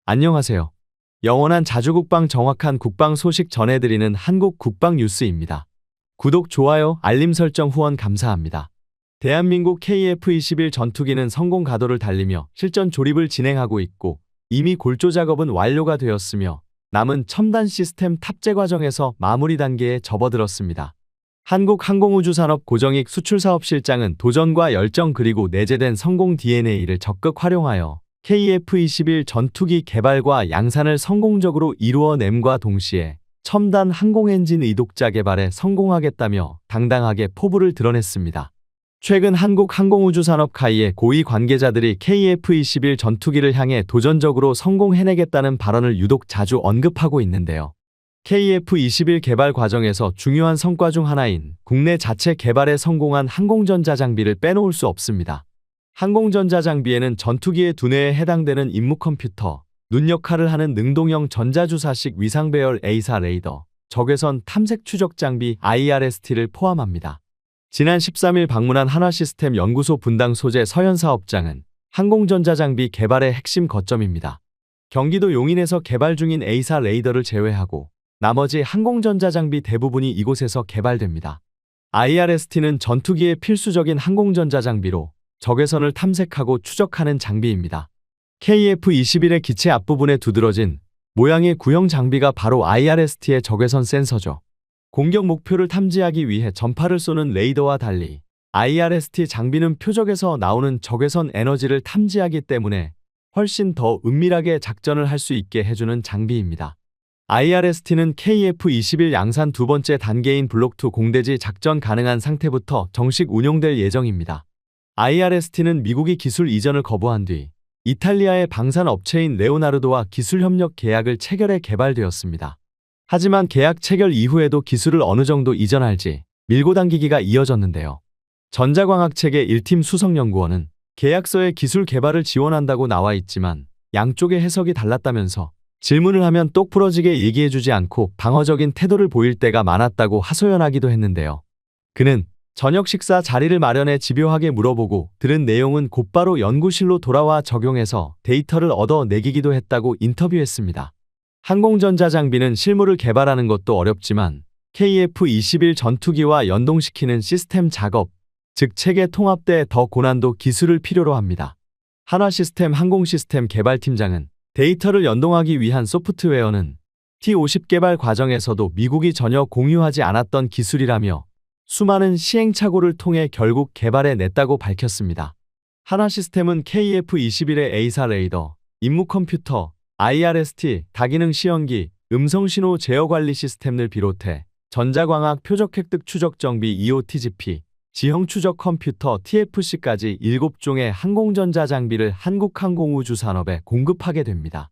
안녕하세요. 영원한 자주국방 정확한 국방 소식 전해드리는 한국 국방 뉴스입니다. 구독, 좋아요, 알림 설정 후원 감사합니다. 대한민국 KF-21 전투기는 성공 가도를 달리며 실전 조립을 진행하고 있고 이미 골조 작업은 완료가 되었으며 남은 첨단 시스템 탑재 과정에서 마무리 단계에 접어들었습니다. 한국항공우주산업 고정익 수출사업실장은 도전과 열정 그리고 내재된 성공 DNA를 적극 활용하여 KF-21 전투기 개발과 양산을 성공적으로 이루어냄과 동시에 첨단 항공엔진 의독자 개발에 성공하겠다며 당당하게 포부를 드러냈습니다. 최근 한국항공우주산업 카이의 고위 관계자들이 KF-21 전투기를 향해 도전적으로 성공해내겠다는 발언을 유독 자주 언급하고 있는데요. KF-21 개발 과정에서 중요한 성과 중 하나인 국내 자체 개발에 성공한 항공전자 장비를 빼놓을 수 없습니다. 항공전자 장비에는 전투기의 두뇌에 해당되는 임무 컴퓨터, 눈 역할을 하는 능동형 전자주사식 위상배열 A사 레이더, 적외선 탐색 추적 장비 IRST를 포함합니다. 지난 13일 방문한 한화시스템 연구소 분당 소재 서현 사업장은 항공전자 장비 개발의 핵심 거점입니다. 경기도 용인에서 개발 중인 A사 레이더를 제외하고 나머지 항공전자 장비 대부분이 이곳에서 개발됩니다. IRST는 전투기의 필수적인 항공전자 장비로 적외선을 탐색하고 추적하는 장비입니다. KF-21의 기체 앞부분에 두드러진 모양의 구형 장비가 바로 IRST의 적외선 센서죠. 공격 목표를 탐지하기 위해 전파를 쏘는 레이더와 달리 IRST 장비는 표적에서 나오는 적외선 에너지를 탐지하기 때문에 훨씬 더 은밀하게 작전을 할 수 있게 해주는 장비입니다. IRST는 KF-21 양산 두 번째 단계인 블록2 공대지 작전 가능한 상태부터 정식 운용될 예정입니다. IRST는 미국이 기술 이전을 거부한 뒤 이탈리아의 방산 업체인 레오나르도와 기술 협력 계약을 체결해 개발되었습니다. 하지만 계약 체결 이후에도 기술을 어느 정도 이전할지 밀고 당기기가 이어졌는데요. 전자광학체계 1팀 수석연구원은 계약서에 기술 개발을 지원한다고 나와 있지만 양쪽의 해석이 달랐다면서 질문을 하면 똑부러지게 얘기해주지 않고 방어적인 태도를 보일 때가 많았다고 하소연하기도 했는데요. 그는 저녁 식사 자리를 마련해 집요하게 물어보고 들은 내용은 곧바로 연구실로 돌아와 적용해서 데이터를 얻어내기도 했다고 인터뷰했습니다. 항공전자 장비는 실물을 개발하는 것도 어렵지만 KF-21 전투기와 연동시키는 시스템 작업, 즉 체계 통합대에 더 고난도 기술을 필요로 합니다. 한화시스템 항공시스템 개발팀장은 데이터를 연동하기 위한 소프트웨어는 T-50 개발 과정에서도 미국이 전혀 공유하지 않았던 기술이라며 수많은 시행착오를 통해 결국 개발해냈다고 밝혔습니다. 한화시스템은 KF-21의 A사 레이더, 임무 컴퓨터, IRST, 다기능 시연기, 음성신호 제어관리 시스템을 비롯해 전자광학 표적 획득 추적 정비 EOTGP, 지형 추적 컴퓨터 TFC까지 7종의 항공전자 장비를 한국항공우주산업에 공급하게 됩니다.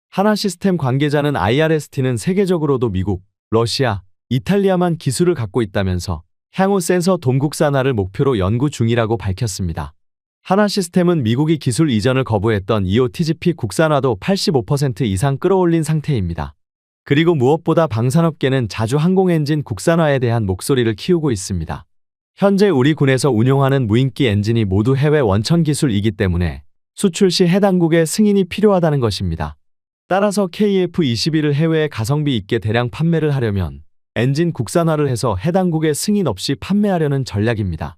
한화시스템 관계자는 IRST는 세계적으로도 미국, 러시아, 이탈리아만 기술을 갖고 있다면서 향후 센서 돔국산화를 목표로 연구 중이라고 밝혔습니다. 한화시스템은 미국이 기술 이전을 거부했던 EOTGP 국산화도 85% 이상 끌어올린 상태입니다. 그리고 무엇보다 방산업계는 자주 항공엔진 국산화에 대한 목소리를 키우고 있습니다. 현재 우리 군에서 운용하는 무인기 엔진이 모두 해외 원천 기술이기 때문에 수출 시 해당국의 승인이 필요하다는 것입니다. 따라서 KF-21을 해외에 가성비 있게 대량 판매를 하려면 엔진 국산화를 해서 해당국의 승인 없이 판매하려는 전략입니다.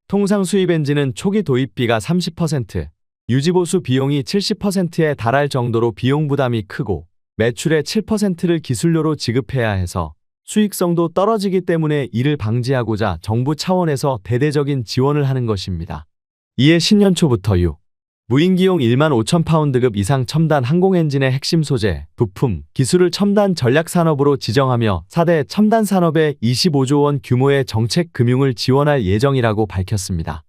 통상 수입 엔진은 초기 도입비가 30%, 유지보수 비용이 70%에 달할 정도로 비용 부담이 크고 매출의 7%를 기술료로 지급해야 해서 수익성도 떨어지기 때문에 이를 방지하고자 정부 차원에서 대대적인 지원을 하는 것입니다. 이에 신년 초부터 무인기용 1만 5천 파운드급 이상 첨단 항공엔진의 핵심 소재, 부품, 기술을 첨단 전략산업으로 지정하며 4대 첨단 산업에 25조 원 규모의 정책 금융을 지원할 예정이라고 밝혔습니다.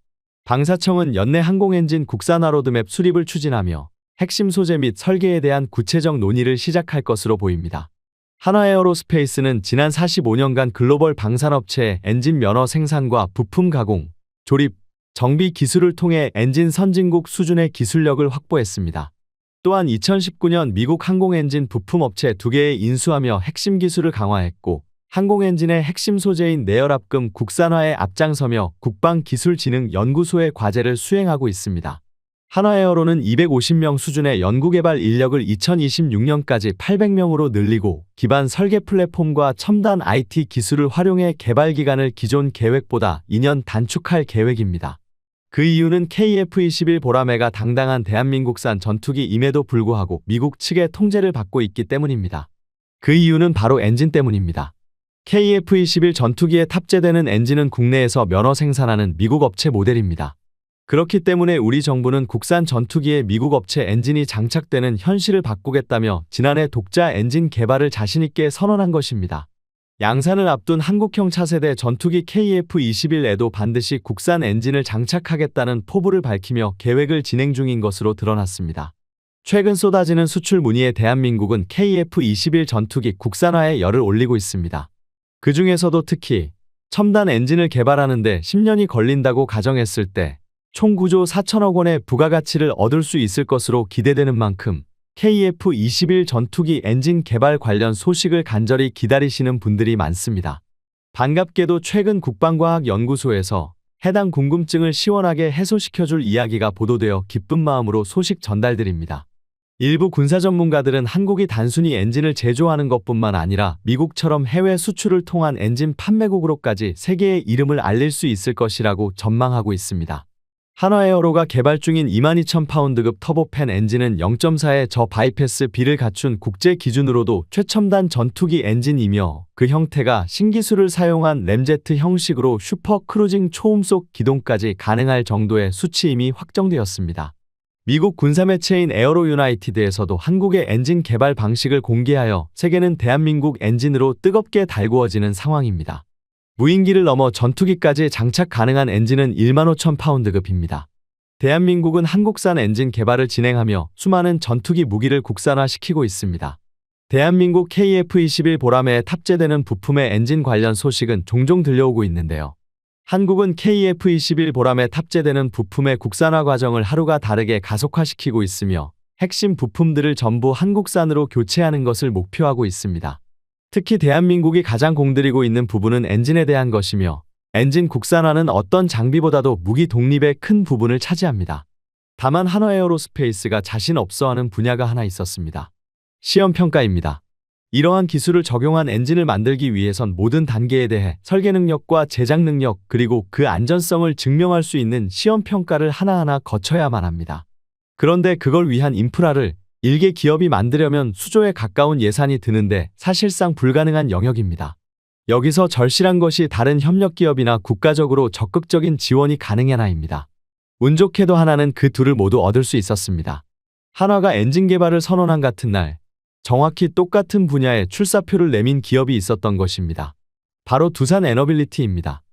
방사청은 연내 항공엔진 국산화 로드맵 수립을 추진하며 핵심 소재 및 설계에 대한 구체적 논의를 시작할 것으로 보입니다. 한화에어로스페이스는 지난 45년간 글로벌 방산업체의 엔진 면허 생산과 부품 가공, 조립, 정비 기술을 통해 엔진 선진국 수준의 기술력을 확보했습니다. 또한 2019년 미국 항공엔진 부품업체 2개에 인수하며 핵심 기술을 강화했고 항공엔진의 핵심 소재인 내열압금 국산화에 앞장서며 국방기술진흥연구소의 과제를 수행하고 있습니다. 한화에어로는 250명 수준의 연구개발 인력을 2026년까지 800명으로 늘리고 기반 설계 플랫폼과 첨단 IT 기술을 활용해 개발 기간을 기존 계획보다 2년 단축할 계획입니다. 그 이유는 KF-21 보라매가 당당한 대한민국산 전투기임에도 불구하고 미국 측의 통제를 받고 있기 때문입니다. 그 이유는 바로 엔진 때문입니다. KF-21 전투기에 탑재되는 엔진은 국내에서 면허 생산하는 미국 업체 모델입니다. 그렇기 때문에 우리 정부는 국산 전투기에 미국 업체 엔진이 장착되는 현실을 바꾸겠다며 지난해 독자 엔진 개발을 자신있게 선언한 것입니다. 양산을 앞둔 한국형 차세대 전투기 KF-21에도 반드시 국산 엔진을 장착하겠다는 포부를 밝히며 계획을 진행 중인 것으로 드러났습니다. 최근 쏟아지는 수출 문의에 대한민국은 KF-21 전투기 국산화에 열을 올리고 있습니다. 그 중에서도 특히 첨단 엔진을 개발하는 데 10년이 걸린다고 가정했을 때 총 9조 4천억 원의 부가가치를 얻을 수 있을 것으로 기대되는 만큼 KF-21 전투기 엔진 개발 관련 소식을 간절히 기다리시는 분들이 많습니다. 반갑게도 최근 국방과학연구소에서 해당 궁금증을 시원하게 해소시켜줄 이야기가 보도되어 기쁜 마음으로 소식 전달드립니다. 일부 군사 전문가들은 한국이 단순히 엔진을 제조하는 것뿐만 아니라 미국처럼 해외 수출을 통한 엔진 판매국으로까지 세계의 이름을 알릴 수 있을 것이라고 전망하고 있습니다. 한화에어로가 개발 중인 22,000파운드급 터보팬 엔진은 0.4의 저바이패스 B를 갖춘 국제 기준으로도 최첨단 전투기 엔진이며 그 형태가 신기술을 사용한 램제트 형식으로 슈퍼 크루징 초음속 기동까지 가능할 정도의 수치임이 확정되었습니다. 미국 군사매체인 에어로 유나이티드에서도 한국의 엔진 개발 방식을 공개하여 세계는 대한민국 엔진으로 뜨겁게 달구어지는 상황입니다. 무인기를 넘어 전투기까지 장착 가능한 엔진은 15,000파운드급입니다. 대한민국은 한국산 엔진 개발을 진행하며 수많은 전투기 무기를 국산화시키고 있습니다. 대한민국 KF-21 보라매에 탑재되는 부품의 엔진 관련 소식은 종종 들려오고 있는데요. 한국은 KF-21 보라매에 탑재되는 부품의 국산화 과정을 하루가 다르게 가속화시키고 있으며 핵심 부품들을 전부 한국산으로 교체하는 것을 목표하고 있습니다. 특히 대한민국이 가장 공들이고 있는 부분은 엔진에 대한 것이며 엔진 국산화는 어떤 장비보다도 무기 독립의 큰 부분을 차지합니다. 다만 한화에어로스페이스가 자신 없어하는 분야가 하나 있었습니다. 시험평가입니다. 이러한 기술을 적용한 엔진을 만들기 위해선 모든 단계에 대해 설계 능력과 제작 능력 그리고 그 안전성을 증명할 수 있는 시험평가를 하나하나 거쳐야만 합니다. 그런데 그걸 위한 인프라를 일개 기업이 만들려면 수조에 가까운 예산이 드는데 사실상 불가능한 영역입니다. 여기서 절실한 것이 다른 협력기업이나 국가적으로 적극적인 지원이 가능해나입니다. 운 좋게도 하나는 그 둘을 모두 얻을 수 있었습니다. 한화가 엔진 개발을 선언한 같은 날 정확히 똑같은 분야에 출사표를 내민 기업이 있었던 것입니다. 바로 두산 에너빌리티입니다.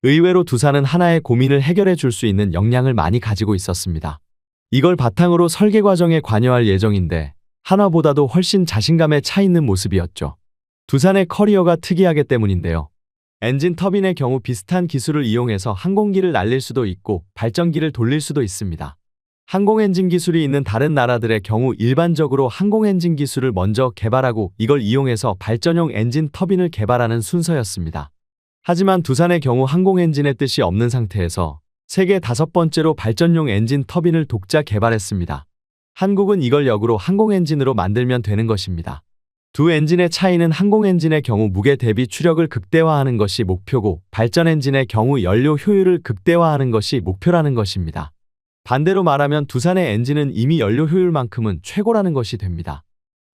의외로 두산은 하나의 고민을 해결해 줄 수 있는 역량을 많이 가지고 있었습니다. 이걸 바탕으로 설계 과정에 관여할 예정인데 한화보다도 훨씬 자신감에 차 있는 모습이었죠. 두산의 커리어가 특이하기 때문인데요. 엔진 터빈의 경우 비슷한 기술을 이용해서 항공기를 날릴 수도 있고 발전기를 돌릴 수도 있습니다. 항공엔진 기술이 있는 다른 나라들의 경우 일반적으로 항공엔진 기술을 먼저 개발하고 이걸 이용해서 발전용 엔진 터빈을 개발하는 순서였습니다. 하지만 두산의 경우 항공엔진의 뜻이 없는 상태에서 세계 5번째로 발전용 엔진 터빈을 독자 개발했습니다. 한국은 이걸 역으로 항공엔진으로 만들면 되는 것입니다. 두 엔진의 차이는 항공엔진의 경우 무게 대비 추력을 극대화하는 것이 목표고 발전엔진의 경우 연료 효율을 극대화하는 것이 목표라는 것입니다. 반대로 말하면 두산의 엔진은 이미 연료 효율만큼은 최고라는 것이 됩니다.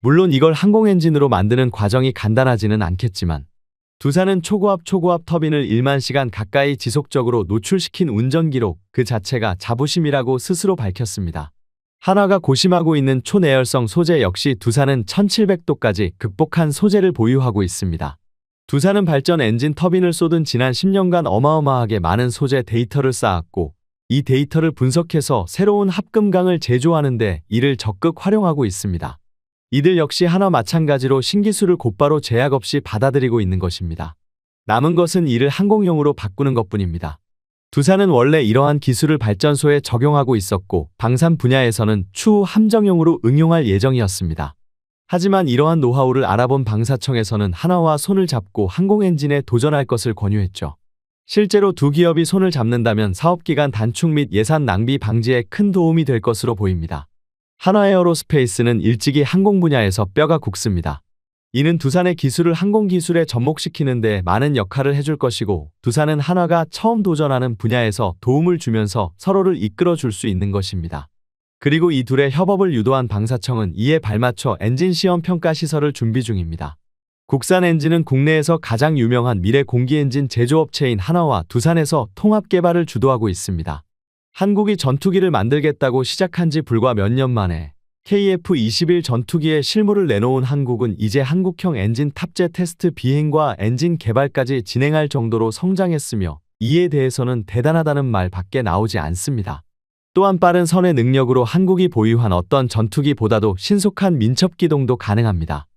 물론 이걸 항공엔진으로 만드는 과정이 간단하지는 않겠지만 두산은 초고압 터빈을 1만 시간 가까이 지속적으로 노출시킨 운전 기록 그 자체가 자부심이라고 스스로 밝혔습니다. 한화가 고심하고 있는 초내열성 소재 역시 두산은 1700도까지 극복한 소재를 보유하고 있습니다. 두산은 발전 엔진 터빈을 쏟은 지난 10년간 어마어마하게 많은 소재 데이터를 쌓았고 이 데이터를 분석해서 새로운 합금강을 제조하는 데 이를 적극 활용하고 있습니다. 이들 역시 한화 마찬가지로 신기술을 곧바로 제약 없이 받아들이고 있는 것입니다. 남은 것은 이를 항공용으로 바꾸는 것뿐입니다. 두산은 원래 이러한 기술을 발전소에 적용하고 있었고 방산 분야에서는 추후 함정용으로 응용할 예정이었습니다. 하지만 이러한 노하우를 알아본 방사청에서는 한화와 손을 잡고 항공엔진에 도전할 것을 권유했죠. 실제로 두 기업이 손을 잡는다면 사업기간 단축 및 예산 낭비 방지에 큰 도움이 될 것으로 보입니다. 한화에어로스페이스는 일찍이 항공 분야에서 뼈가 굵습니다. 이는 두산의 기술을 항공기술에 접목시키는 데 많은 역할을 해줄 것이고, 두산은 한화가 처음 도전하는 분야에서 도움을 주면서 서로를 이끌어 줄 수 있는 것입니다. 그리고 이 둘의 협업을 유도한 방사청은 이에 발맞춰 엔진 시험 평가 시설을 준비 중입니다. 국산 엔진은 국내에서 가장 유명한 미래 공기엔진 제조업체인 한화와 두산에서 통합 개발을 주도하고 있습니다. 한국이 전투기를 만들겠다고 시작한 지 불과 몇 년 만에 KF-21 전투기의 실물을 내놓은 한국은 이제 한국형 엔진 탑재 테스트 비행과 엔진 개발까지 진행할 정도로 성장했으며, 이에 대해서는 대단하다는 말 밖에 나오지 않습니다. 또한 빠른 선의 능력으로 한국이 보유한 어떤 전투기보다도 신속한 민첩 기동도 가능합니다.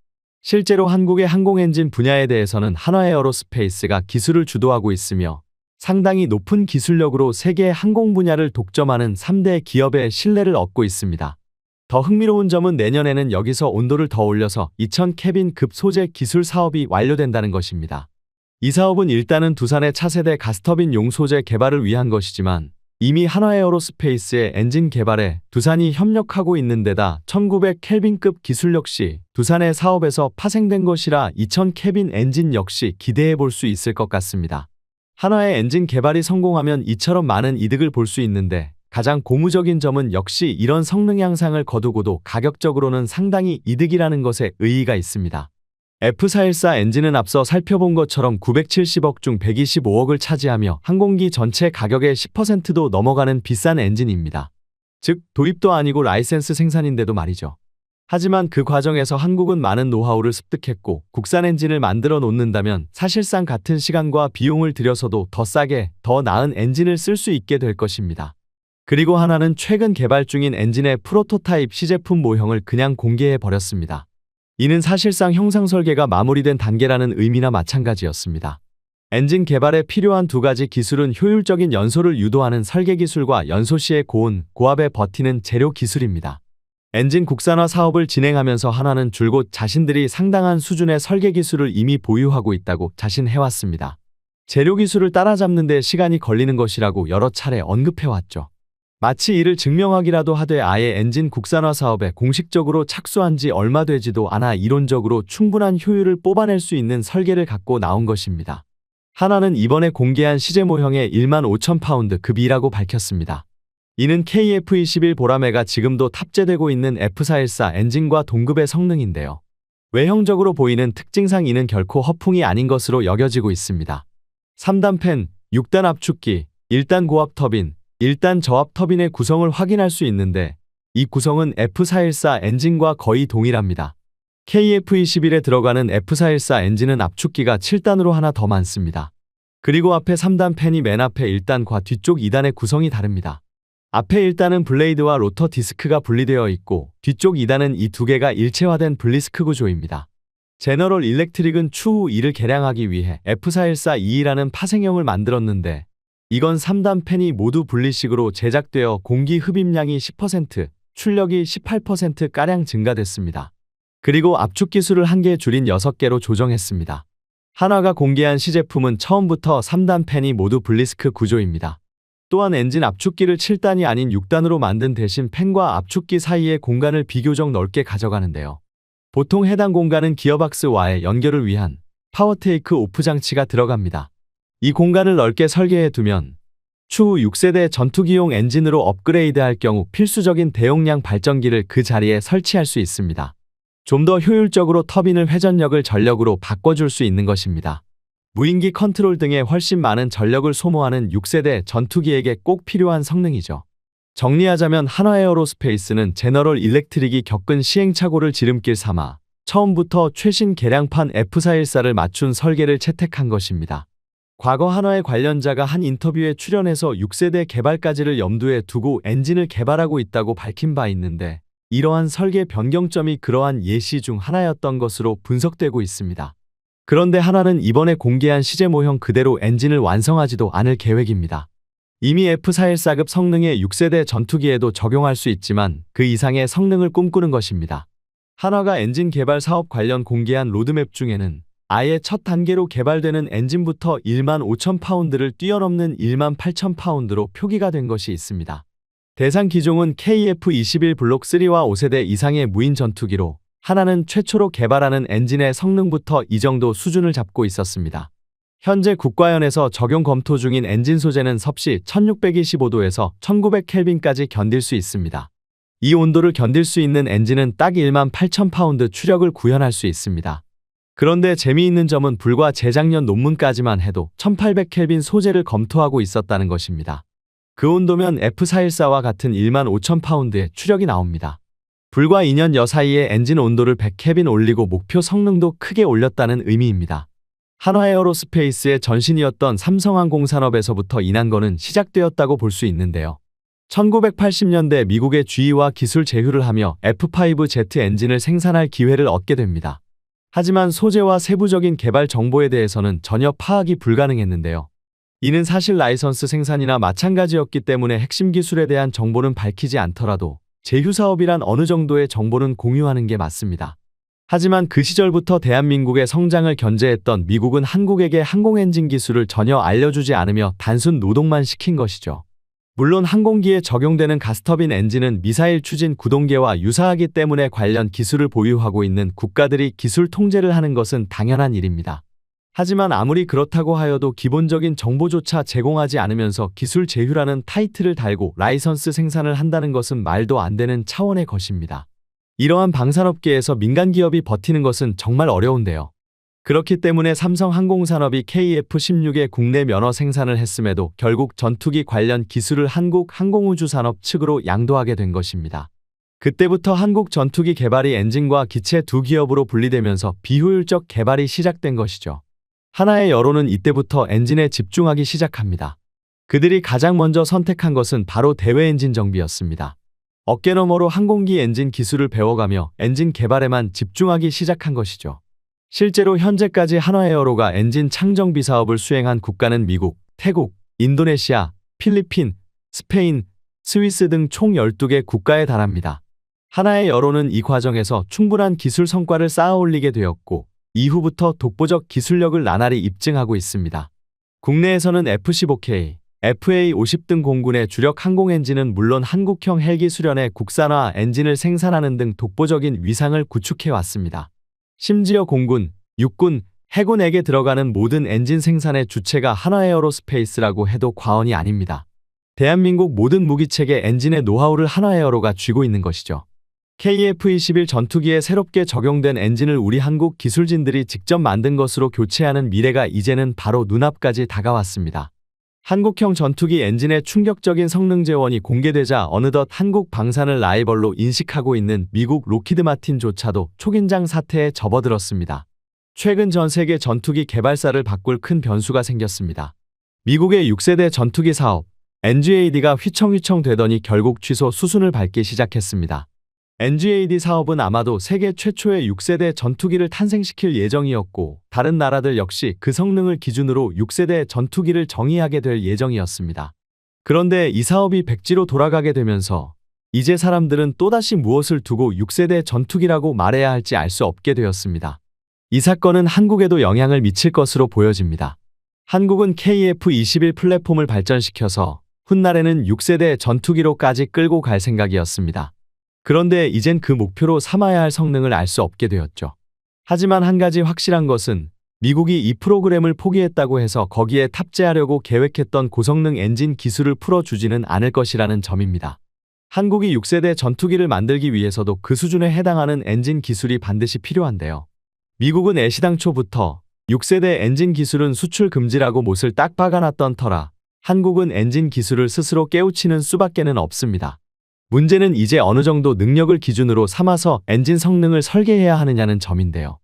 실제로 한국의 항공 엔진 분야에 대해서는 한화에어로스페이스가 기술을 주도하고 있으며, 상당히 높은 기술력으로 세계 항공 분야를 독점하는 3대 기업의 신뢰를 얻고 있습니다. 더 흥미로운 점은 내년에는 여기서 온도를 더 올려서 2000 캐빈급 소재 기술 사업이 완료된다는 것입니다. 이 사업은 일단은 두산의 차세대 가스터빈용 소재 개발을 위한 것이지만, 이미 한화에어로스페이스의 엔진 개발에 두산이 협력하고 있는 데다 1900 켈빈급 기술 역시 두산의 사업에서 파생된 것이라 2000 캐빈 엔진 역시 기대해 볼 수 있을 것 같습니다. 한화의 엔진 개발이 성공하면 이처럼 많은 이득을 볼 수 있는데, 가장 고무적인 점은 역시 이런 성능 향상을 거두고도 가격적으로는 상당히 이득이라는 것에 의의가 있습니다. F414 엔진은 앞서 살펴본 것처럼 970억 중 125억을 차지하며 항공기 전체 가격의 10%도 넘어가는 비싼 엔진입니다. 즉, 도입도 아니고 라이센스 생산인데도 말이죠. 하지만 그 과정에서 한국은 많은 노하우를 습득했고, 국산 엔진을 만들어 놓는다면 사실상 같은 시간과 비용을 들여서도 더 싸게, 더 나은 엔진을 쓸 수 있게 될 것입니다. 그리고 한화는 최근 개발 중인 엔진의 프로토타입 시제품 모형을 그냥 공개해 버렸습니다. 이는 사실상 형상 설계가 마무리된 단계라는 의미나 마찬가지였습니다. 엔진 개발에 필요한 두 가지 기술은 효율적인 연소를 유도하는 설계 기술과 연소 시에 고온, 고압에 버티는 재료 기술입니다. 엔진 국산화 사업을 진행하면서 한화는 줄곧 자신들이 상당한 수준의 설계 기술을 이미 보유하고 있다고 자신해왔습니다. 재료 기술을 따라잡는 데 시간이 걸리는 것이라고 여러 차례 언급해왔죠. 마치 이를 증명하기라도 하되 아예 엔진 국산화 사업에 공식적으로 착수한 지 얼마 되지도 않아 이론적으로 충분한 효율을 뽑아낼 수 있는 설계를 갖고 나온 것입니다. 한화는 이번에 공개한 시제 모형의 15,000파운드 급이라고 밝혔습니다. 이는 KF-21 보라매가 지금도 탑재되고 있는 F414 엔진과 동급의 성능인데요. 외형적으로 보이는 특징상 이는 결코 허풍이 아닌 것으로 여겨지고 있습니다. 3단 팬, 6단 압축기, 1단 고압 터빈, 1단 저압 터빈의 구성을 확인할 수 있는데, 이 구성은 F414 엔진과 거의 동일합니다. KF-21에 들어가는 F414 엔진은 압축기가 7단으로 하나 더 많습니다. 그리고 앞에 3단 팬이 맨 앞에 1단과 뒤쪽 2단의 구성이 다릅니다. 앞에 1단은 블레이드와 로터 디스크가 분리되어 있고, 뒤쪽 2단은 이 두 개가 일체화된 블리스크 구조입니다. 제너럴 일렉트릭은 추후 이를 개량하기 위해 F414-22라는 파생형을 만들었는데, 이건 3단 팬이 모두 분리식으로 제작되어 공기 흡입량이 10%, 출력이 18%가량 증가됐습니다. 그리고 압축 기술을 1개 줄인 6개로 조정했습니다. 한화가 공개한 시제품은 처음부터 3단 팬이 모두 블리스크 구조입니다. 또한 엔진 압축기를 7단이 아닌 6단으로 만든 대신 팬과 압축기 사이의 공간을 비교적 넓게 가져가는데요. 보통 해당 공간은 기어박스와의 연결을 위한 파워 테이크 오프 장치가 들어갑니다. 이 공간을 넓게 설계해 두면 추후 6세대 전투기용 엔진으로 업그레이드할 경우 필수적인 대용량 발전기를 그 자리에 설치할 수 있습니다. 좀 더 효율적으로 터빈을 회전력을 전력으로 바꿔줄 수 있는 것입니다. 무인기 컨트롤 등에 훨씬 많은 전력을 소모하는 6세대 전투기에게 꼭 필요한 성능이죠. 정리하자면 한화에어로스페이스는 제너럴 일렉트릭이 겪은 시행착오를 지름길 삼아 처음부터 최신 개량판 F414를 맞춘 설계를 채택한 것입니다. 과거 한화의 관련자가 한 인터뷰에 출연해서 6세대 개발까지를 염두에 두고 엔진을 개발하고 있다고 밝힌 바 있는데, 이러한 설계 변경점이 그러한 예시 중 하나였던 것으로 분석되고 있습니다. 그런데 한화는 이번에 공개한 시제 모형 그대로 엔진을 완성하지도 않을 계획입니다. 이미 F414급 성능의 6세대 전투기에도 적용할 수 있지만 그 이상의 성능을 꿈꾸는 것입니다. 한화가 엔진 개발 사업 관련 공개한 로드맵 중에는 아예 첫 단계로 개발되는 엔진부터 1만 5천 파운드를 뛰어넘는 1만 8천 파운드로 표기가 된 것이 있습니다. 대상 기종은 KF-21 블록 3와 5세대 이상의 무인 전투기로 하나는 최초로 개발하는 엔진의 성능부터 이 정도 수준을 잡고 있었습니다. 현재 국가연에서 적용 검토 중인 엔진 소재는 섭씨 1625도에서 1900켈빈까지 견딜 수 있습니다. 이 온도를 견딜 수 있는 엔진은 딱 1만 8천 파운드 추력을 구현할 수 있습니다. 그런데 재미있는 점은 불과 재작년 논문까지만 해도 1800켈빈 소재를 검토하고 있었다는 것입니다. 그 온도면 F414와 같은 1만 5천 파운드의 추력이 나옵니다. 불과 2년여 사이에 엔진 온도를 100켈빈 올리고 목표 성능도 크게 올렸다는 의미입니다. 한화에어로스페이스의 전신이었던 삼성항공산업에서부터 이 난거는 시작되었다고 볼 수 있는데요. 1980년대 미국의 GE와 기술 제휴를 하며 F5Z 엔진을 생산할 기회를 얻게 됩니다. 하지만 소재와 세부적인 개발 정보에 대해서는 전혀 파악이 불가능했는데요. 이는 사실 라이선스 생산이나 마찬가지였기 때문에 핵심 기술에 대한 정보는 밝히지 않더라도 제휴 사업이란 어느 정도의 정보는 공유하는 게 맞습니다. 하지만 그 시절부터 대한민국의 성장을 견제했던 미국은 한국에게 항공엔진 기술을 전혀 알려주지 않으며 단순 노동만 시킨 것이죠. 물론 항공기에 적용되는 가스터빈 엔진은 미사일 추진 구동계와 유사하기 때문에 관련 기술을 보유하고 있는 국가들이 기술 통제를 하는 것은 당연한 일입니다. 하지만 아무리 그렇다고 하여도 기본적인 정보조차 제공하지 않으면서 기술 제휴라는 타이틀을 달고 라이선스 생산을 한다는 것은 말도 안 되는 차원의 것입니다. 이러한 방산업계에서 민간 기업이 버티는 것은 정말 어려운데요. 그렇기 때문에 삼성항공산업이 KF-16의 국내 면허 생산을 했음에도 결국 전투기 관련 기술을 한국항공우주산업 측으로 양도하게 된 것입니다. 그때부터 한국 전투기 개발이 엔진과 기체 두 기업으로 분리되면서 비효율적 개발이 시작된 것이죠. 하나의 여론은 이때부터 엔진에 집중하기 시작합니다. 그들이 가장 먼저 선택한 것은 바로 대외 엔진 정비였습니다. 어깨너머로 항공기 엔진 기술을 배워가며 엔진 개발에만 집중하기 시작한 것이죠. 실제로 현재까지 한화에어로가 엔진 창정비 사업을 수행한 국가는 미국, 태국, 인도네시아, 필리핀, 스페인, 스위스 등 총 12개 국가에 달합니다. 한화에어로는 이 과정에서 충분한 기술 성과를 쌓아올리게 되었고 이후부터 독보적 기술력을 나날이 입증하고 있습니다. 국내에서는 F-15K, FA-50 등 공군의 주력 항공 엔진은 물론 한국형 헬기 수련의 국산화 엔진을 생산하는 등 독보적인 위상을 구축해왔습니다. 심지어 공군, 육군, 해군에게 들어가는 모든 엔진 생산의 주체가 한화에어로스페이스라고 해도 과언이 아닙니다. 대한민국 모든 무기체계 엔진의 노하우를 한화에어로가 쥐고 있는 것이죠. KF-21 전투기에 새롭게 적용된 엔진을 우리 한국 기술진들이 직접 만든 것으로 교체하는 미래가 이제는 바로 눈앞까지 다가왔습니다. 한국형 전투기 엔진의 충격적인 성능 재원이 공개되자 어느덧 한국 방산을 라이벌로 인식하고 있는 미국 로키드 마틴조차도 초긴장 사태에 접어들었습니다. 최근 전 세계 전투기 개발사를 바꿀 큰 변수가 생겼습니다. 미국의 6세대 전투기 사업, NGAD가 휘청휘청 되더니 결국 취소 수순을 밟기 시작했습니다. NGAD 사업은 아마도 세계 최초의 6세대 전투기를 탄생시킬 예정이었고 다른 나라들 역시 그 성능을 기준으로 6세대 전투기를 정의하게 될 예정이었습니다. 그런데 이 사업이 백지로 돌아가게 되면서 이제 사람들은 또다시 무엇을 두고 6세대 전투기라고 말해야 할지 알 수 없게 되었습니다. 이 사건은 한국에도 영향을 미칠 것으로 보여집니다. 한국은 KF-21 플랫폼을 발전시켜서 훗날에는 6세대 전투기로까지 끌고 갈 생각이었습니다. 그런데 이젠 그 목표로 삼아야 할 성능을 알 수 없게 되었죠. 하지만 한 가지 확실한 것은 미국이 이 프로그램을 포기했다고 해서 거기에 탑재하려고 계획했던 고성능 엔진 기술을 풀어주지는 않을 것이라는 점입니다. 한국이 6세대 전투기를 만들기 위해서도 그 수준에 해당하는 엔진 기술이 반드시 필요한데요. 미국은 애시당초부터 6세대 엔진 기술은 수출 금지라고 못을 딱 박아놨던 터라 한국은 엔진 기술을 스스로 깨우치는 수밖에는 없습니다. 문제는 이제 어느 정도 능력을 기준으로 삼아서 엔진 성능을 설계해야 하느냐는 점인데요.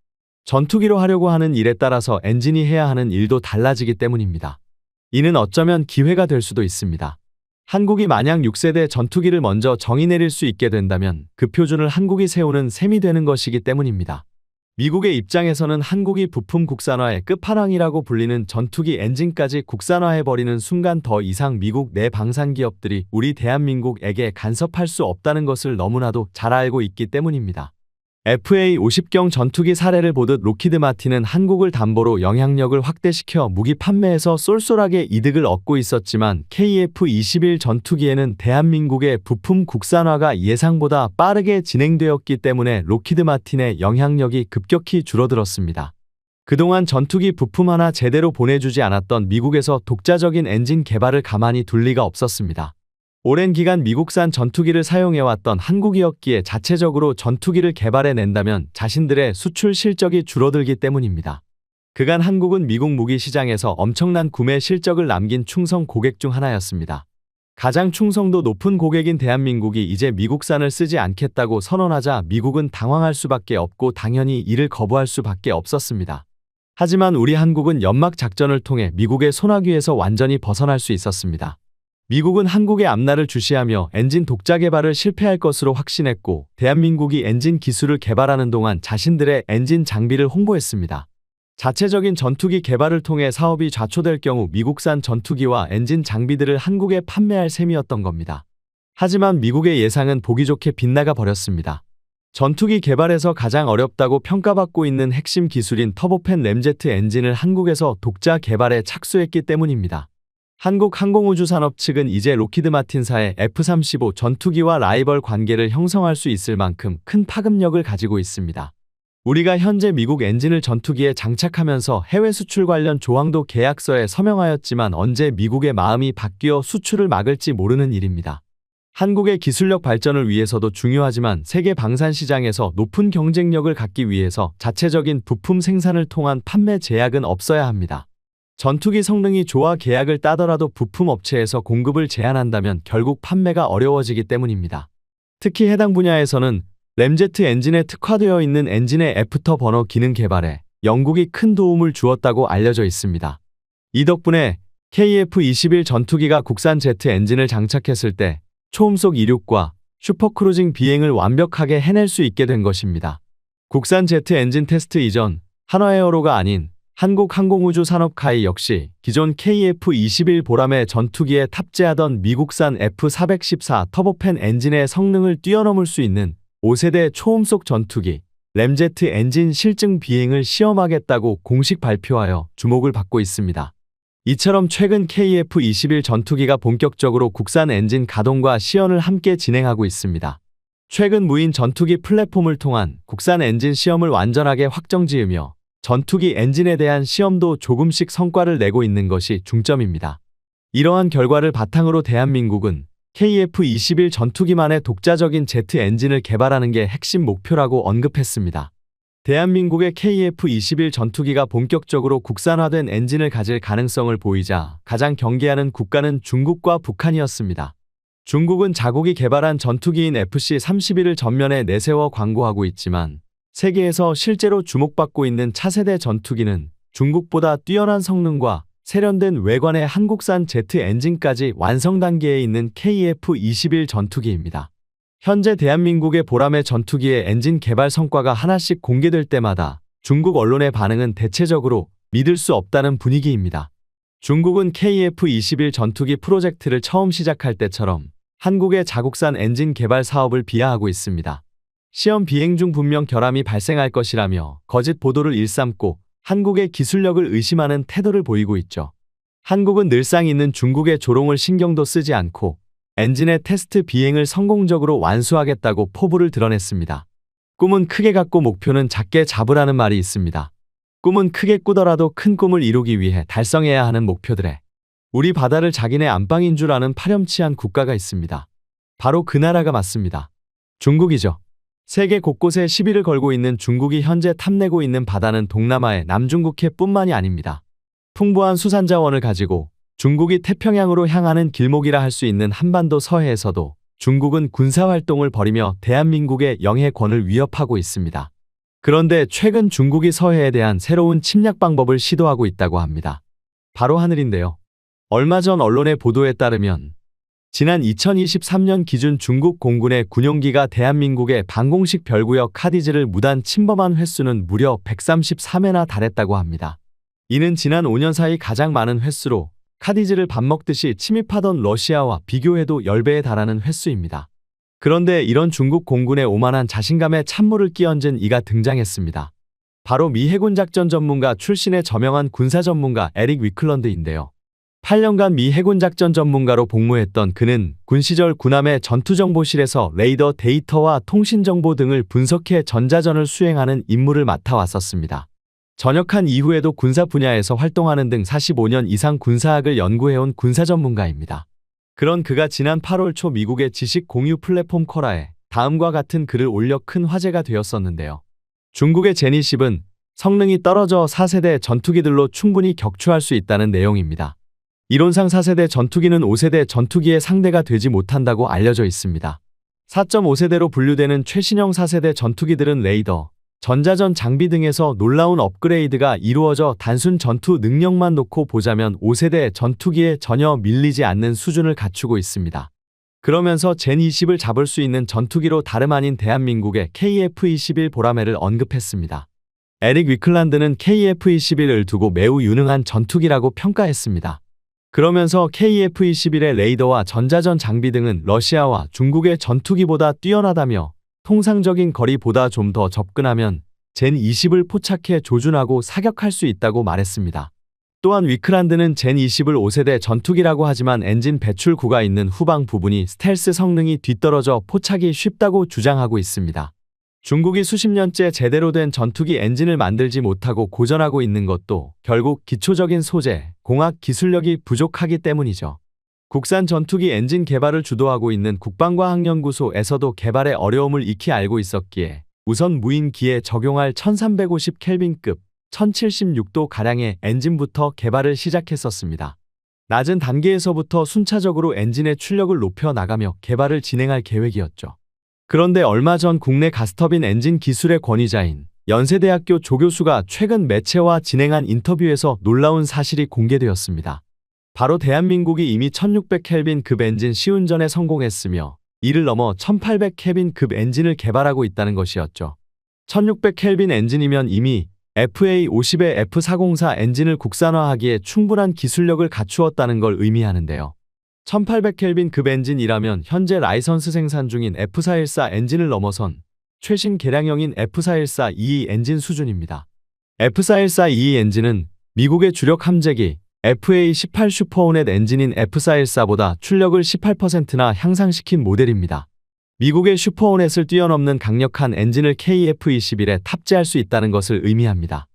전투기로 하려고 하는 일에 따라서 엔진이 해야 하는 일도 달라지기 때문입니다. 이는 어쩌면 기회가 될 수도 있습니다. 한국이 만약 6세대 전투기를 먼저 정의 내릴 수 있게 된다면 그 표준을 한국이 세우는 셈이 되는 것이기 때문입니다. 미국의 입장에서는 한국이 부품 국산화의 끝판왕이라고 불리는 전투기 엔진까지 국산화해버리는 순간 더 이상 미국 내 방산 기업들이 우리 대한민국에게 간섭할 수 없다는 것을 너무나도 잘 알고 있기 때문입니다. FA-50경 전투기 사례를 보듯 록히드 마틴은 한국을 담보로 영향력을 확대시켜 무기 판매에서 쏠쏠하게 이득을 얻고 있었지만 KF-21 전투기에는 대한민국의 부품 국산화가 예상보다 빠르게 진행되었기 때문에 록히드 마틴의 영향력이 급격히 줄어들었습니다. 그동안 전투기 부품 하나 제대로 보내주지 않았던 미국에서 독자적인 엔진 개발을 가만히 둘 리가 없었습니다. 오랜 기간 미국산 전투기를 사용해왔던 한국이었기에 자체적으로 전투기를 개발해낸다면 자신들의 수출 실적이 줄어들기 때문입니다. 그간 한국은 미국 무기 시장에서 엄청난 구매 실적을 남긴 충성 고객 중 하나였습니다. 가장 충성도 높은 고객인 대한민국이 이제 미국산을 쓰지 않겠다고 선언하자 미국은 당황할 수밖에 없고 당연히 이를 거부할 수밖에 없었습니다. 하지만 우리 한국은 연막 작전을 통해 미국의 소나귀에서 완전히 벗어날 수 있었습니다. 미국은 한국의 앞날을 주시하며 엔진 독자 개발을 실패할 것으로 확신했고 대한민국이 엔진 기술을 개발하는 동안 자신들의 엔진 장비를 홍보했습니다. 자체적인 전투기 개발을 통해 사업이 좌초될 경우 미국산 전투기와 엔진 장비들을 한국에 판매할 셈이었던 겁니다. 하지만 미국의 예상은 보기 좋게 빗나가 버렸습니다. 전투기 개발에서 가장 어렵다고 평가받고 있는 핵심 기술인 터보팬 램제트 엔진을 한국에서 독자 개발에 착수했기 때문입니다. 한국항공우주산업 측은 이제 록히드 마틴사의 F-35 전투기와 라이벌 관계를 형성할 수 있을 만큼 큰 파급력을 가지고 있습니다. 우리가 현재 미국 엔진을 전투기에 장착하면서 해외 수출 관련 조항도 계약서에 서명하였지만 언제 미국의 마음이 바뀌어 수출을 막을지 모르는 일입니다. 한국의 기술력 발전을 위해서도 중요하지만 세계 방산 시장에서 높은 경쟁력을 갖기 위해서 자체적인 부품 생산을 통한 판매 제약은 없어야 합니다. 전투기 성능이 좋아 계약을 따더라도 부품 업체에서 공급을 제한한다면 결국 판매가 어려워지기 때문입니다. 특히 해당 분야에서는 램제트 엔진에 특화되어 있는 엔진의 애프터 버너 기능 개발에 영국이 큰 도움을 주었다고 알려져 있습니다. 이 덕분에 KF-21 전투기가 국산 제트 엔진을 장착했을 때 초음속 이륙과 슈퍼크루징 비행을 완벽하게 해낼 수 있게 된 것입니다. 국산 제트 엔진 테스트 이전 한화에어로가 아닌 한국항공우주산업카이 역시 기존 KF-21 보람의 전투기에 탑재하던 미국산 F-414 터보팬 엔진의 성능을 뛰어넘을 수 있는 5세대 초음속 전투기 램제트 엔진 실증 비행을 시험하겠다고 공식 발표하여 주목을 받고 있습니다. 이처럼 최근 KF-21 전투기가 본격적으로 국산 엔진 가동과 시연을 함께 진행하고 있습니다. 최근 무인 전투기 플랫폼을 통한 국산 엔진 시험을 완전하게 확정지으며 전투기 엔진에 대한 시험도 조금씩 성과를 내고 있는 것이 중점입니다. 이러한 결과를 바탕으로 대한민국은 KF-21 전투기만의 독자적인 제트 엔진을 개발하는 게 핵심 목표라고 언급했습니다. 대한민국의 KF-21 전투기가 본격적으로 국산화된 엔진을 가질 가능성을 보이자 가장 경계하는 국가는 중국과 북한이었습니다. 중국은 자국이 개발한 전투기인 FC-31을 전면에 내세워 광고하고 있지만 세계에서 실제로 주목받고 있는 차세대 전투기는 중국보다 뛰어난 성능과 세련된 외관의 한국산 제트 엔진까지 완성 단계에 있는 KF-21 전투기입니다. 현재 대한민국의 보람의 전투기의 엔진 개발 성과가 하나씩 공개될 때마다 중국 언론의 반응은 대체적으로 믿을 수 없다는 분위기입니다. 중국은 KF-21 전투기 프로젝트를 처음 시작할 때처럼 한국의 자국산 엔진 개발 사업을 비하하고 있습니다. 시험 비행 중 분명 결함이 발생할 것이라며 거짓 보도를 일삼고 한국의 기술력을 의심하는 태도를 보이고 있죠. 한국은 늘상 있는 중국의 조롱을 신경도 쓰지 않고 엔진의 테스트 비행을 성공적으로 완수하겠다고 포부를 드러냈습니다. 꿈은 크게 갖고 목표는 작게 잡으라는 말이 있습니다. 꿈은 크게 꾸더라도 큰 꿈을 이루기 위해 달성해야 하는 목표들에 우리 바다를 자기네 안방인 줄 아는 파렴치한 국가가 있습니다. 바로 그 나라가 맞습니다. 중국이죠. 세계 곳곳에 시비를 걸고 있는 중국이 현재 탐내고 있는 바다는 동남아의 남중국해뿐만이 아닙니다. 풍부한 수산자원을 가지고 중국이 태평양으로 향하는 길목이라 할 수 있는 한반도 서해에서도 중국은 군사활동을 벌이며 대한민국의 영해권을 위협하고 있습니다. 그런데 최근 중국이 서해에 대한 새로운 침략 방법을 시도하고 있다고 합니다. 바로 하늘인데요. 얼마 전 언론의 보도에 따르면 지난 2023년 기준 중국 공군의 군용기가 대한민국의 방공식 별구역 카디즈를 무단 침범한 횟수는 무려 133회나 달했다고 합니다. 이는 지난 5년 사이 가장 많은 횟수로 카디즈를 밥 먹듯이 침입하던 러시아와 비교해도 10배에 달하는 횟수입니다. 그런데 이런 중국 공군의 오만한 자신감에 찬물을 끼얹은 이가 등장했습니다. 바로 미 해군 작전 전문가 출신의 저명한 군사 전문가 에릭 위클런드인데요. 8년간 미 해군 작전 전문가로 복무했던 그는 군 시절 군함의 전투정보실에서 레이더 데이터와 통신정보 등을 분석해 전자전을 수행하는 임무를 맡아왔었습니다. 전역한 이후에도 군사 분야에서 활동하는 등 45년 이상 군사학을 연구해온 군사 전문가입니다. 그런 그가 지난 8월 초 미국의 지식 공유 플랫폼 쿼라에 다음과 같은 글을 올려 큰 화제가 되었었는데요. 중국의 제니10은 성능이 떨어져 4세대 전투기들로 충분히 격추할 수 있다는 내용입니다. 이론상 4세대 전투기는 5세대 전투기의 상대가 되지 못한다고 알려져 있습니다. 4.5세대로 분류되는 최신형 4세대 전투기들은 레이더, 전자전 장비 등에서 놀라운 업그레이드가 이루어져 단순 전투 능력만 놓고 보자면 5세대 전투기에 전혀 밀리지 않는 수준을 갖추고 있습니다. 그러면서 젠20을 잡을 수 있는 전투기로 다름 아닌 대한민국의 KF-21 보라매를 언급했습니다. 에릭 위클란드는 KF-21을 두고 매우 유능한 전투기라고 평가했습니다. 그러면서 KF-21의 레이더와 전자전 장비 등은 러시아와 중국의 전투기보다 뛰어나다며 통상적인 거리보다 좀 더 접근하면 젠20을 포착해 조준하고 사격할 수 있다고 말했습니다. 또한 위클란드는 젠20을 5세대 전투기라고 하지만 엔진 배출구가 있는 후방 부분이 스텔스 성능이 뒤떨어져 포착이 쉽다고 주장하고 있습니다. 중국이 수십 년째 제대로 된 전투기 엔진을 만들지 못하고 고전하고 있는 것도 결국 기초적인 소재, 공학 기술력이 부족하기 때문이죠. 국산 전투기 엔진 개발을 주도하고 있는 국방과학연구소에서도 개발의 어려움을 익히 알고 있었기에 우선 무인기에 적용할 1350켈빈급 1076도 가량의 엔진부터 개발을 시작했었습니다. 낮은 단계에서부터 순차적으로 엔진의 출력을 높여 나가며 개발을 진행할 계획이었죠. 그런데 얼마 전 국내 가스터빈 엔진 기술의 권위자인 연세대학교 조교수가 최근 매체와 진행한 인터뷰에서 놀라운 사실이 공개되었습니다. 바로 대한민국이 이미 1600켈빈급 엔진 시운전에 성공했으며 이를 넘어 1800켈빈급 엔진을 개발하고 있다는 것이었죠. 1600켈빈 엔진이면 이미 FA50의 F404 엔진을 국산화하기에 충분한 기술력을 갖추었다는 걸 의미하는데요. 1800켈빈급 엔진이라면 현재 라이선스 생산 중인 F414 엔진을 넘어선 최신 개량형인 F414-22 엔진 수준입니다. F414-22 엔진은 미국의 주력 함재기 FA18 슈퍼호넷 엔진인 F414보다 출력을 18%나 향상시킨 모델입니다. 미국의 슈퍼호넷을 뛰어넘는 강력한 엔진을 KF-21에 탑재할 수 있다는 것을 의미합니다.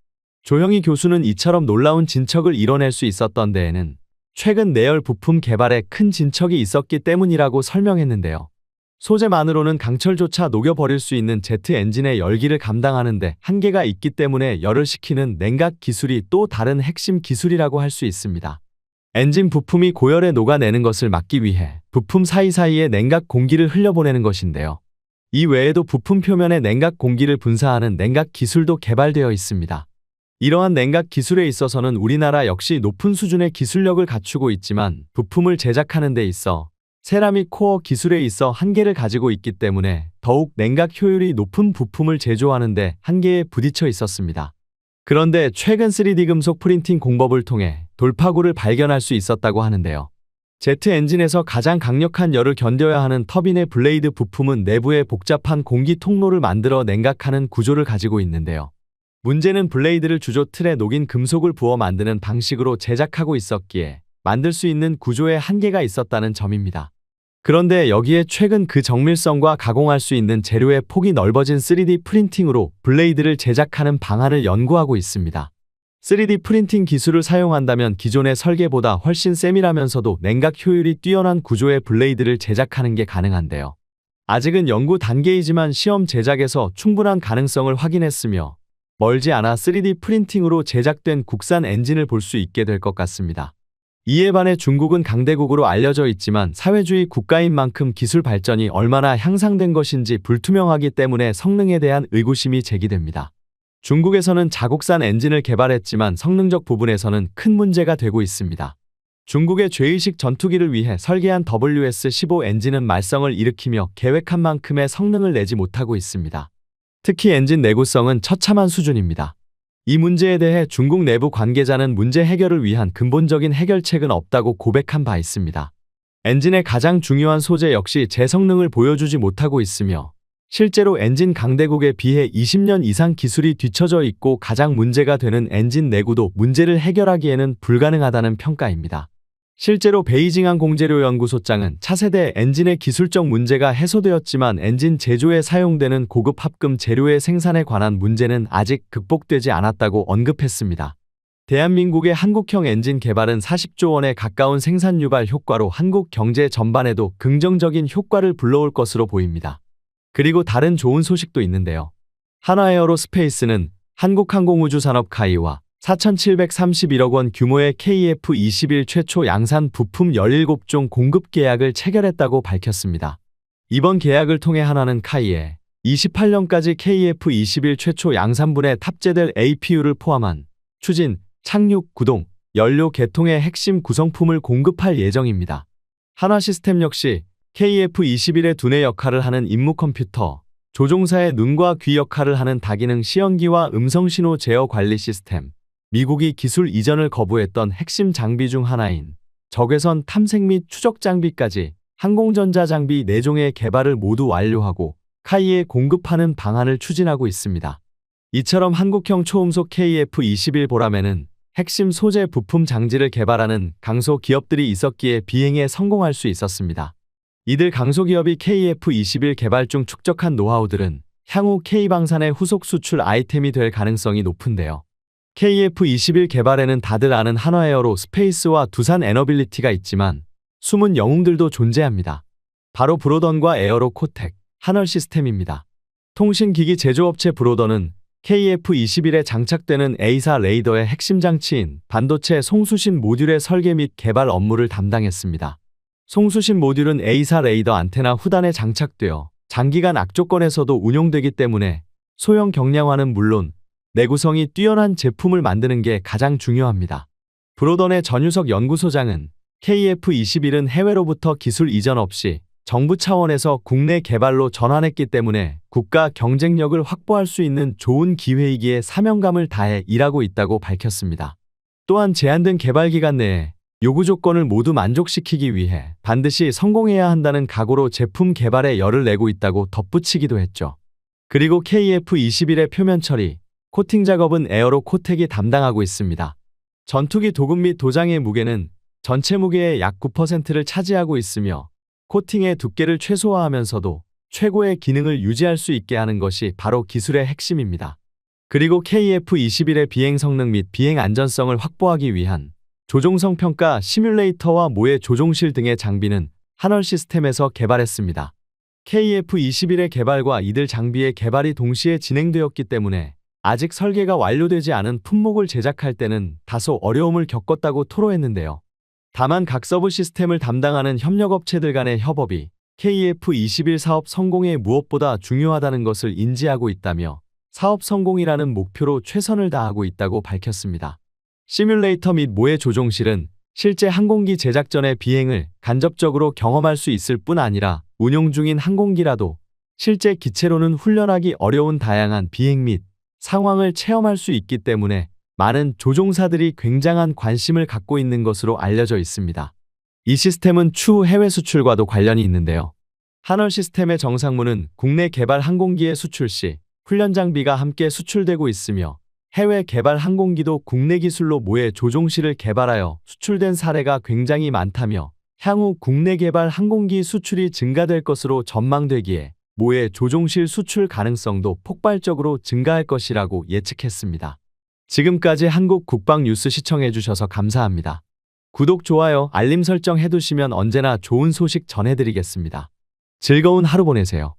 조형희 교수는 이처럼 놀라운 진척을 이뤄낼 수 있었던 데에는 최근 내열 부품 개발에 큰 진척이 있었기 때문이라고 설명했는데요. 소재만으로는 강철조차 녹여버릴 수 있는 제트 엔진의 열기를 감당하는데 한계가 있기 때문에 열을 식히는 냉각 기술이 또 다른 핵심 기술이라고 할 수 있습니다. 엔진 부품이 고열에 녹아내는 것을 막기 위해 부품 사이사이에 냉각 공기를 흘려보내는 것인데요. 이 외에도 부품 표면에 냉각 공기를 분사하는 냉각 기술도 개발되어 있습니다. 이러한 냉각 기술에 있어서는 우리나라 역시 높은 수준의 기술력을 갖추고 있지만 부품을 제작하는 데 있어 세라믹 코어 기술에 있어 한계를 가지고 있기 때문에 더욱 냉각 효율이 높은 부품을 제조하는 데 한계에 부딪혀 있었습니다. 그런데 최근 3D 금속 프린팅 공법을 통해 돌파구를 발견할 수 있었다고 하는데요. 제트 엔진에서 가장 강력한 열을 견뎌야 하는 터빈의 블레이드 부품은 내부에 복잡한 공기 통로를 만들어 냉각하는 구조를 가지고 있는데요. 문제는 블레이드를 주조 틀에 녹인 금속을 부어 만드는 방식으로 제작하고 있었기에 만들 수 있는 구조에 한계가 있었다는 점입니다. 그런데 여기에 최근 그 정밀성과 가공할 수 있는 재료의 폭이 넓어진 3D 프린팅으로 블레이드를 제작하는 방안을 연구하고 있습니다. 3D 프린팅 기술을 사용한다면 기존의 설계보다 훨씬 세밀하면서도 냉각 효율이 뛰어난 구조의 블레이드를 제작하는 게 가능한데요. 아직은 연구 단계이지만 시험 제작에서 충분한 가능성을 확인했으며 멀지 않아 3D 프린팅으로 제작된 국산 엔진을 볼 수 있게 될 것 같습니다. 이에 반해 중국은 강대국으로 알려져 있지만 사회주의 국가인 만큼 기술 발전이 얼마나 향상된 것인지 불투명하기 때문에 성능에 대한 의구심이 제기됩니다. 중국에서는 자국산 엔진을 개발했지만 성능적 부분에서는 큰 문제가 되고 있습니다. 중국의 죄의식 전투기를 위해 설계한 WS-15 엔진은 말썽을 일으키며 계획한 만큼의 성능을 내지 못하고 있습니다. 특히 엔진 내구성은 처참한 수준입니다. 이 문제에 대해 중국 내부 관계자는 문제 해결을 위한 근본적인 해결책은 없다고 고백한 바 있습니다. 엔진의 가장 중요한 소재 역시 제 성능을 보여주지 못하고 있으며 실제로 엔진 강대국에 비해 20년 이상 기술이 뒤처져 있고 가장 문제가 되는 엔진 내구도 문제를 해결하기에는 불가능하다는 평가입니다. 실제로 베이징항 공재료 연구소장은 차세대 엔진의 기술적 문제가 해소되었지만 엔진 제조에 사용되는 고급 합금 재료의 생산에 관한 문제는 아직 극복되지 않았다고 언급했습니다. 대한민국의 한국형 엔진 개발은 40조 원에 가까운 생산 유발 효과로 한국 경제 전반에도 긍정적인 효과를 불러올 것으로 보입니다. 그리고 다른 좋은 소식도 있는데요. 한화에어로스페이스는 한국항공우주산업 카이와 4,731억 원 규모의 KF-21 최초 양산 부품 17종 공급 계약을 체결했다고 밝혔습니다. 이번 계약을 통해 한화는 카이에 28년까지 KF-21 최초 양산분에 탑재될 APU를 포함한 추진, 착륙, 구동, 연료 개통의 핵심 구성품을 공급할 예정입니다. 한화시스템 역시 KF-21의 두뇌 역할을 하는 임무 컴퓨터, 조종사의 눈과 귀 역할을 하는 다기능 시연기와 음성신호 제어 관리 시스템, 미국이 기술 이전을 거부했던 핵심 장비 중 하나인 적외선 탐색 및 추적 장비까지 항공전자 장비 4종의 개발을 모두 완료하고 카이에 공급하는 방안을 추진하고 있습니다. 이처럼 한국형 초음속 KF-21 보람에는 핵심 소재 부품 장지를 개발하는 강소 기업들이 있었기에 비행에 성공할 수 있었습니다. 이들 강소기업이 KF-21 개발 중 축적한 노하우들은 향후 K방산의 후속 수출 아이템이 될 가능성이 높은데요. KF-21 개발에는 다들 아는 한화에어로스페이스와 두산 에너빌리티가 있지만 숨은 영웅들도 존재합니다. 바로 브로던과 에어로코텍, 한얼시스템입니다. 통신기기 제조업체 브로던은 KF-21에 장착되는 A사 레이더의 핵심 장치인 반도체 송수신 모듈의 설계 및 개발 업무를 담당했습니다. 송수신 모듈은 A사 레이더 안테나 후단에 장착되어 장기간 악조건에서도 운용되기 때문에 소형 경량화는 물론 내구성이 뛰어난 제품을 만드는 게 가장 중요합니다. 브로던의 전유석 연구소장은 KF-21은 해외로부터 기술 이전 없이 정부 차원에서 국내 개발로 전환했기 때문에 국가 경쟁력을 확보할 수 있는 좋은 기회이기에 사명감을 다해 일하고 있다고 밝혔습니다. 또한 제한된 개발 기간 내에 요구 조건을 모두 만족시키기 위해 반드시 성공해야 한다는 각오로 제품 개발에 열을 내고 있다고 덧붙이기도 했죠. 그리고 KF-21의 표면 처리, 코팅 작업은 에어로코텍이 담당하고 있습니다. 전투기 도금 및 도장의 무게는 전체 무게의 약 9%를 차지하고 있으며 코팅의 두께를 최소화하면서도 최고의 기능을 유지할 수 있게 하는 것이 바로 기술의 핵심입니다. 그리고 KF-21의 비행 성능 및 비행 안전성을 확보하기 위한 조종성 평가 시뮬레이터와 모의 조종실 등의 장비는 한얼시스템에서 개발했습니다. KF-21의 개발과 이들 장비의 개발이 동시에 진행되었기 때문에 아직 설계가 완료되지 않은 품목을 제작할 때는 다소 어려움을 겪었다고 토로했는데요. 다만 각 서브 시스템을 담당하는 협력업체들 간의 협업이 KF-21 사업 성공에 무엇보다 중요하다는 것을 인지하고 있다며 사업 성공이라는 목표로 최선을 다하고 있다고 밝혔습니다. 시뮬레이터 및 모의 조종실은 실제 항공기 제작 전의 비행을 간접적으로 경험할 수 있을 뿐 아니라 운용 중인 항공기라도 실제 기체로는 훈련하기 어려운 다양한 비행 및 상황을 체험할 수 있기 때문에 많은 조종사들이 굉장한 관심을 갖고 있는 것으로 알려져 있습니다. 이 시스템은 추후 해외 수출과도 관련이 있는데요. 한얼시스템의 정상무는 국내 개발 항공기의 수출 시 훈련 장비가 함께 수출되고 있으며 해외 개발 항공기도 국내 기술로 모의 조종실을 개발하여 수출된 사례가 굉장히 많다며 향후 국내 개발 항공기 수출이 증가될 것으로 전망되기에 모의 조종실 수출 가능성도 폭발적으로 증가할 것이라고 예측했습니다. 지금까지 한국 국방 뉴스 시청해주셔서 감사합니다. 구독, 좋아요, 알림 설정 해두시면 언제나 좋은 소식 전해드리겠습니다. 즐거운 하루 보내세요.